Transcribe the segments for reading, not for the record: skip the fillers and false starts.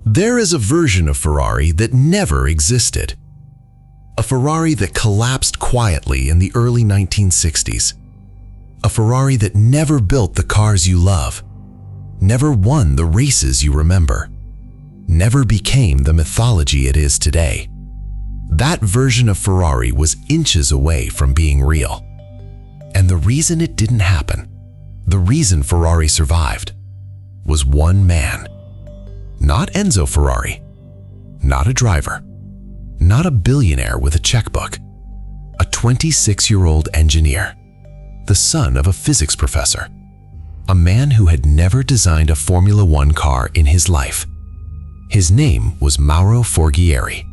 There is a version of Ferrari that never existed. A Ferrari that collapsed quietly in the early 1960s. A Ferrari that never built the cars you love, never won the races you remember, never became the mythology it is today. That version of Ferrari was inches away from being real. And the reason it didn't happen, the reason Ferrari survived, was one man. Not Enzo Ferrari, not a driver, not a billionaire with a checkbook, a 26-year-old engineer, the son of a physics professor, a man who had never designed a Formula One car in his life. His name was Mauro Forghieri.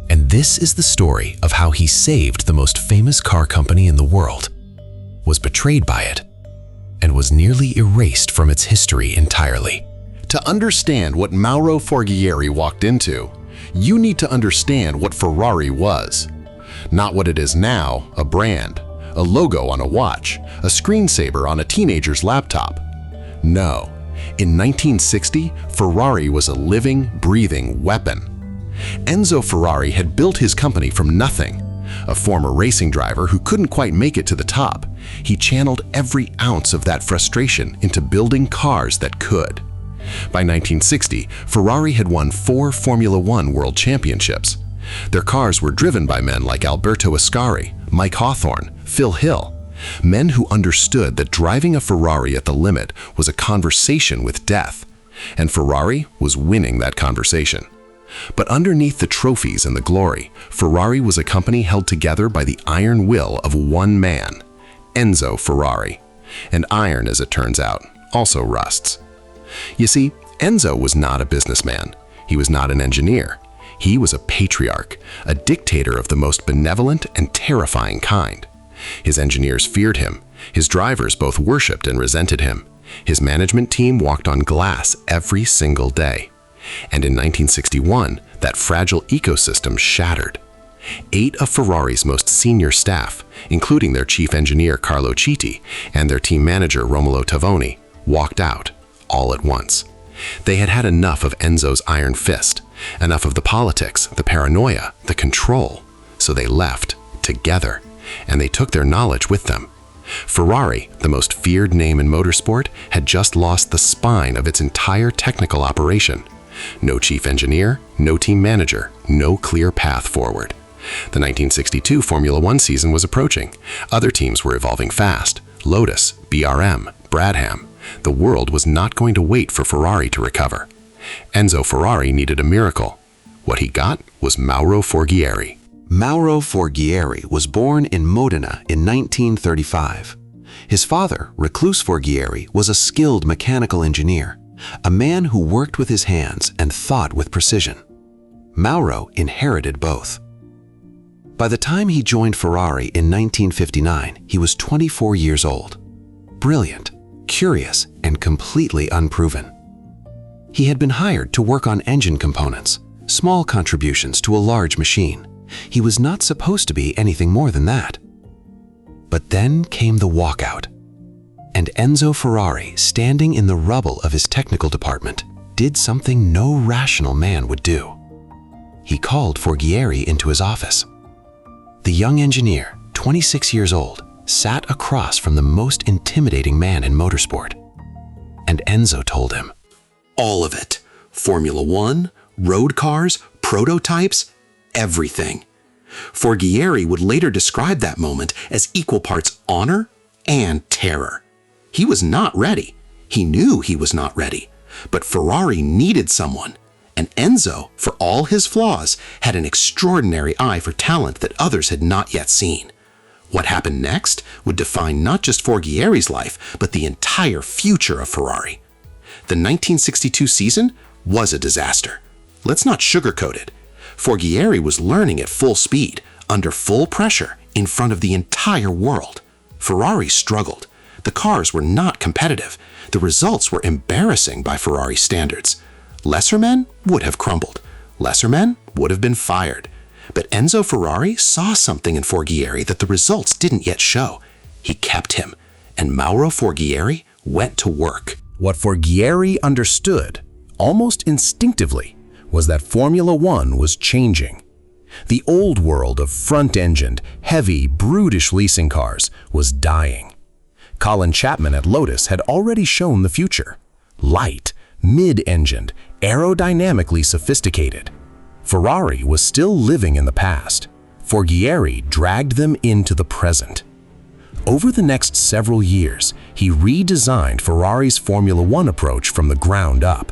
And this is the story of how he saved the most famous car company in the world, was betrayed by it, and was nearly erased from its history entirely. To understand what Mauro Forghieri walked into, you need to understand what Ferrari was. Not what it is now, a brand, a logo on a watch, a screensaver on a teenager's laptop. No, in 1960, Ferrari was a living, breathing weapon. Enzo Ferrari had built his company from nothing. A former racing driver who couldn't quite make it to the top, he channeled every ounce of that frustration into building cars that could. By 1960, Ferrari had won 4 Formula One world championships. Their cars were driven by men like Alberto Ascari, Mike Hawthorne, Phil Hill, men who understood that driving a Ferrari at the limit was a conversation with death, and Ferrari was winning that conversation. But underneath the trophies and the glory, Ferrari was a company held together by the iron will of one man, Enzo Ferrari. And iron, as it turns out, also rusts. You see, Enzo was not a businessman. He was not an engineer. He was a patriarch, a dictator of the most benevolent and terrifying kind. His engineers feared him. His drivers both worshipped and resented him. His management team walked on glass every single day. And in 1961, that fragile ecosystem shattered. 8 of Ferrari's most senior staff, including their chief engineer Carlo Citti and their team manager Romolo Tavoni, walked out all at once. They had had enough of Enzo's iron fist, enough of the politics, the paranoia, the control. So they left together, and they took their knowledge with them. Ferrari, the most feared name in motorsport, had just lost the spine of its entire technical operation. No chief engineer, no team manager, no clear path forward. The 1962 Formula One season was approaching. Other teams were evolving fast. Lotus, BRM, Bradham. The world was not going to wait for Ferrari to recover. Enzo Ferrari needed a miracle. What he got was Mauro Forghieri. Mauro Forghieri was born in Modena in 1935. His father, Recluse Forghieri, was a skilled mechanical engineer, a man who worked with his hands and thought with precision. Mauro inherited both. By the time he joined Ferrari in 1959, he was 24 years old. Brilliant, curious, and completely unproven. He had been hired to work on engine components, small contributions to a large machine. He was not supposed to be anything more than that. But then came the walkout, and Enzo Ferrari, standing in the rubble of his technical department, did something no rational man would do. He called Forghieri into his office. The young engineer, 26 years old, sat across from the most intimidating man in motorsport. And Enzo told him, all of it. Formula One, road cars, prototypes, everything. Forghieri would later describe that moment as equal parts honor and terror. He was not ready. He knew he was not ready. But Ferrari needed someone. And Enzo, for all his flaws, had an extraordinary eye for talent that others had not yet seen. What happened next would define not just Forghieri's life, but the entire future of Ferrari. The 1962 season was a disaster. Let's not sugarcoat it. Forghieri was learning at full speed, under full pressure, in front of the entire world. Ferrari struggled. The cars were not competitive. The results were embarrassing by Ferrari standards. Lesser men would have crumbled. Lesser men would have been fired. But Enzo Ferrari saw something in Forghieri that the results didn't yet show. He kept him, and Mauro Forghieri went to work. What Forghieri understood, almost instinctively, was that Formula One was changing. The old world of front-engined, heavy, brutish racing cars was dying. Colin Chapman at Lotus had already shown the future. Light, mid-engined, aerodynamically sophisticated. Ferrari was still living in the past. Forghieri dragged them into the present. Over the next several years, he redesigned Ferrari's Formula One approach from the ground up.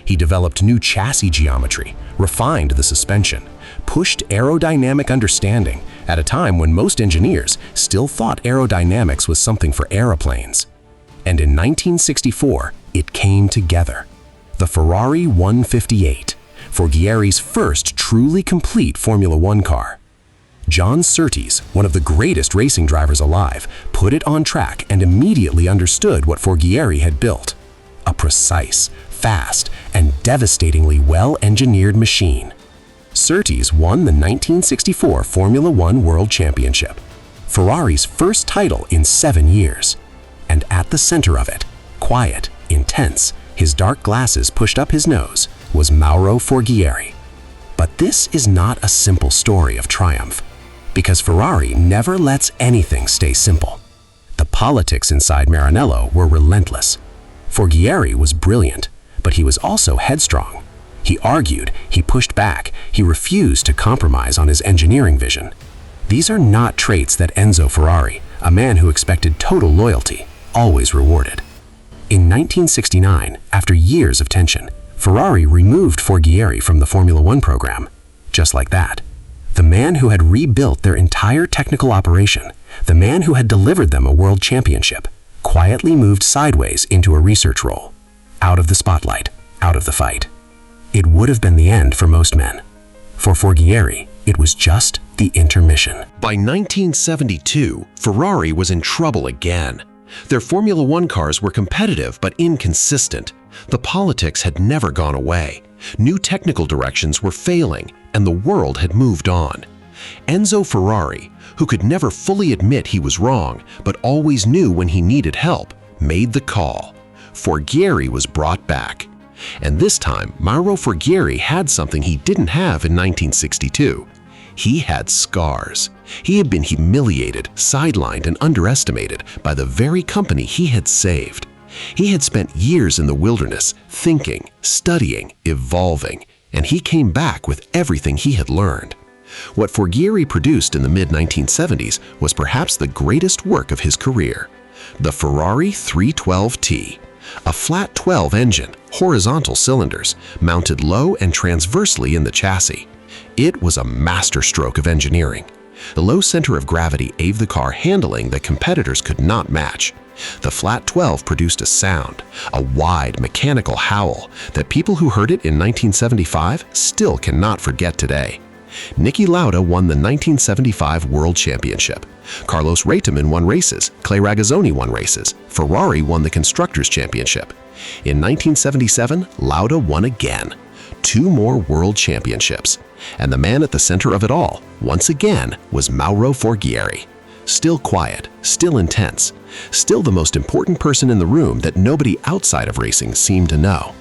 He developed new chassis geometry, refined the suspension, pushed aerodynamic understanding at a time when most engineers still thought aerodynamics was something for aeroplanes. And in 1964, it came together. The Ferrari 158, Forghieri's first truly complete Formula One car. John Surtees, one of the greatest racing drivers alive, put it on track and immediately understood what Forghieri had built. A precise, fast, and devastatingly well-engineered machine. Surtees won the 1964 Formula One World Championship, Ferrari's first title in 7 years. And at the center of it, quiet, intense, his dark glasses pushed up his nose, was Mauro Forghieri. But this is not a simple story of triumph, because Ferrari never lets anything stay simple. The politics inside Maranello were relentless. Forghieri was brilliant, but he was also headstrong. He argued, he pushed back, he refused to compromise on his engineering vision. These are not traits that Enzo Ferrari, a man who expected total loyalty, always rewarded. In 1969, after years of tension, Ferrari removed Forghieri from the Formula One program. Just like that. The man who had rebuilt their entire technical operation, the man who had delivered them a world championship, quietly moved sideways into a research role. Out of the spotlight, out of the fight. It would have been the end for most men. For Forghieri, it was just the intermission. By 1972, Ferrari was in trouble again. Their Formula One cars were competitive but inconsistent. The politics had never gone away. New technical directions were failing, and the world had moved on. Enzo Ferrari, who could never fully admit he was wrong but always knew when he needed help, made the call. Forghieri was brought back. And this time, Mauro Forghieri had something he didn't have in 1962. He had scars. He had been humiliated, sidelined, and underestimated by the very company he had saved. He had spent years in the wilderness, thinking, studying, evolving, and he came back with everything he had learned. What Forghieri produced in the mid-1970s was perhaps the greatest work of his career. The Ferrari 312T, a flat 12 engine, horizontal cylinders, mounted low and transversely in the chassis. It was a masterstroke of engineering. The low center of gravity gave the car handling that competitors could not match. The flat 12 produced a sound, a wide mechanical howl that people who heard it in 1975 still cannot forget today. Niki Lauda won the 1975 World Championship. Carlos Reutemann won races, Clay Regazzoni won races, Ferrari won the Constructors' Championship. In 1977, Lauda won again. 2 more World Championships. And the man at the center of it all, once again, was Mauro Forghieri. Still quiet, still intense, still the most important person in the room that nobody outside of racing seemed to know.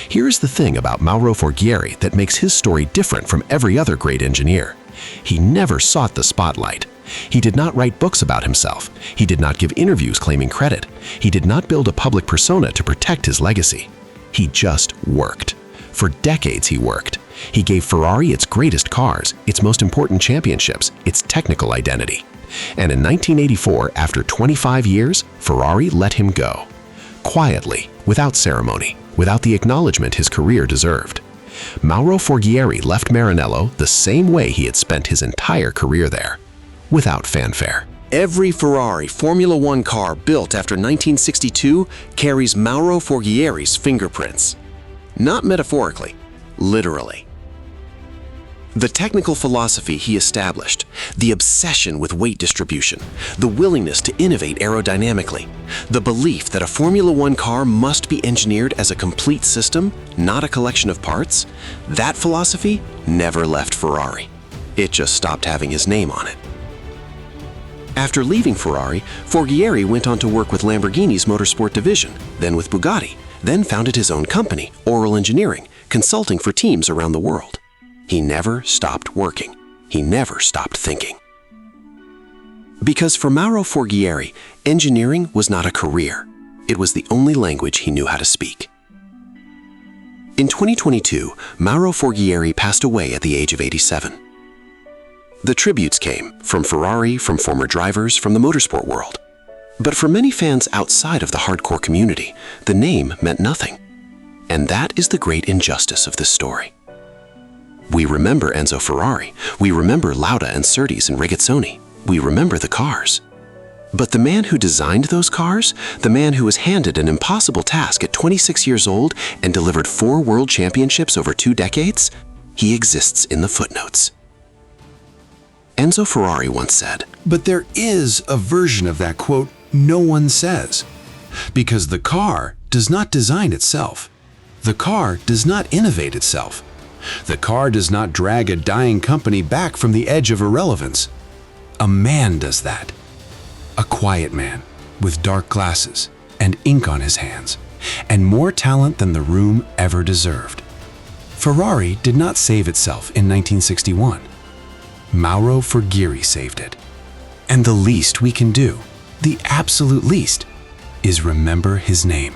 Here's the thing about Mauro Forghieri that makes his story different from every other great engineer. He never sought the spotlight. He did not write books about himself. He did not give interviews claiming credit. He did not build a public persona to protect his legacy. He just worked. For decades he worked. He gave Ferrari its greatest cars, its most important championships, its technical identity. And in 1984, after 25 years, Ferrari let him go. Quietly, without ceremony, without the acknowledgement his career deserved. Mauro Forghieri left Maranello the same way he had spent his entire career there, without fanfare. Every Ferrari Formula One car built after 1962 carries Mauro Forghieri's fingerprints. Not metaphorically, literally. The technical philosophy he established, the obsession with weight distribution, the willingness to innovate aerodynamically, the belief that a Formula One car must be engineered as a complete system, not a collection of parts, that philosophy never left Ferrari. It just stopped having his name on it. After leaving Ferrari, Forghieri went on to work with Lamborghini's Motorsport division, then with Bugatti, then founded his own company, Oral Engineering, consulting for teams around the world. He never stopped working. He never stopped thinking. Because for Mauro Forghieri, engineering was not a career. It was the only language he knew how to speak. In 2022, Mauro Forghieri passed away at the age of 87. The tributes came from Ferrari, from former drivers, from the motorsport world. But for many fans outside of the hardcore community, the name meant nothing. And that is the great injustice of this story. We remember Enzo Ferrari. We remember Lauda and Surtees and Regazzoni. We remember the cars. But the man who designed those cars, the man who was handed an impossible task at 26 years old and delivered 4 world championships over 2 decades, he exists in the footnotes. Enzo Ferrari once said, "But there is a version of that quote no one says. Because the car does not design itself. The car does not innovate itself. The car does not drag a dying company back from the edge of irrelevance. A man does that. A quiet man with dark glasses and ink on his hands, and more talent than the room ever deserved. Ferrari did not save itself in 1961. Mauro Forghieri saved it. And the least we can do, the absolute least, is remember his name.